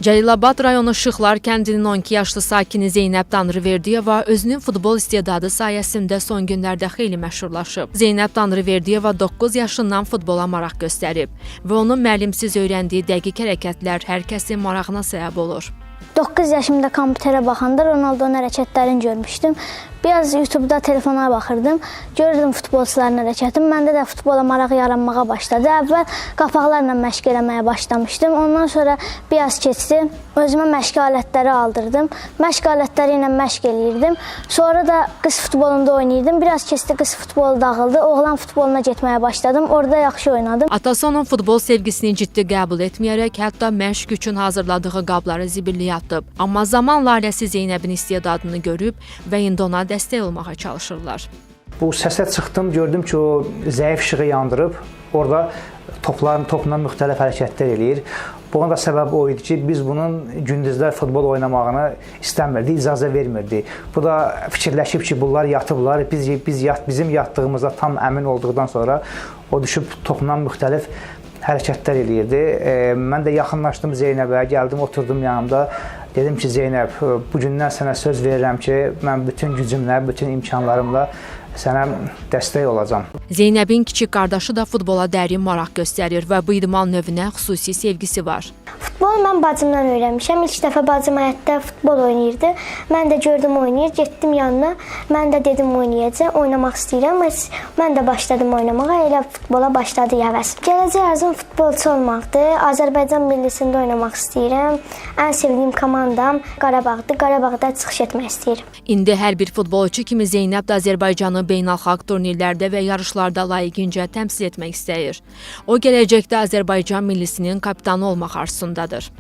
Cəlilabad rayonu Şıxlar kəndinin 12 yaşlı sakini Zeynəb Tanrıverdiyeva özünün futbol istedadı sayəsində son günlərdə xeyli məşhurlaşıb. Zeynəb Tanrıverdiyeva 9 yaşından futbola maraq göstərib və onun müəllimsiz öyrəndiyi dəqiq hərəkətlər hər kəsin marağına səbəb olur. 9 yaşımda kompüterə baxanda Ronaldonun hərəkətlərini görmüşdüm. Biraz YouTube'da telefona baxırdım. Gördüm futbolçuların hərəkətini. Məndə də futbola maraq yaranmağa başladı. Əvvəl qapaqlarla məşq eləməyə başlamışdım. Ondan sonra biraz keçdi. Özümə məşq alətləri aldırdım. Məşq alətləri ilə məşq eləyirdim. Sonra da qız futbolunda oynayırdım. Biraz keçdi, qız futbolu dağıldı. Oğlan futboluna getməyə başladım. Orada yaxşı oynadım. Atası onun futbol sevgisini ciddi qəbul etməyərək hətta məşq üçün hazırladığı qabları zibilliyə atıb. Amma zamanla ailəsi Zeynəbin istedadını görüb və indi ona dəstək olmağa çalışırlar. Bu səsə çıxdım, gördüm ki, o zəif işığı yandırıb, orada topla müxtəlif hərəkətlər eləyir. Bunun da səbəbi o idi ki, biz bunun gündüzlər futbol oynamağını istəmirdi, icazə vermirdi. Bu da fikirləşib ki, bunlar yatıblar, bizim yatdığımıza tam əmin olduqdan sonra o düşüb topla müxtəlif hərəkətlər eləyirdi. Mən də yaxınlaşdım Zeynəbə, gəldim, oturdum yanımda. Dedim ki, Zeynəb, bugündən sənə söz verirəm ki, mən bütün gücümlə, bütün imkanlarımla sənə dəstək olacam. Zeynəbin kiçik qardaşı da futbola dərin maraq göstərir və bu idman növünə xüsusi sevgisi var. Futbolu mən bacımdan öyrənmişəm. İlk dəfə bacım həyətdə futbol oynayırdı. Mən də gördüm oynayır, getdim yanına. Mən də dedim oynayacağam, oynamaq istəyirəm. Mən də başladım oynamağa, elə futbola başladı həvəs. Gələcək arzum futbolçu olmaqdır. Azərbaycan millisində oynamaq istəyirəm. Ən sevdiyim komandam Qarabağdır. Qarabağda çıxış etmək istəyirəm. İndi hər bir futbolçu kimi Zeynəb də Azərbaycanı beynəlxalq turnirlərdə və yarışlarda layiqincə təmsil etmək istəyir. O gələcəkdə Azərbaycan millisinin kapitanı olmaq arzusundadır.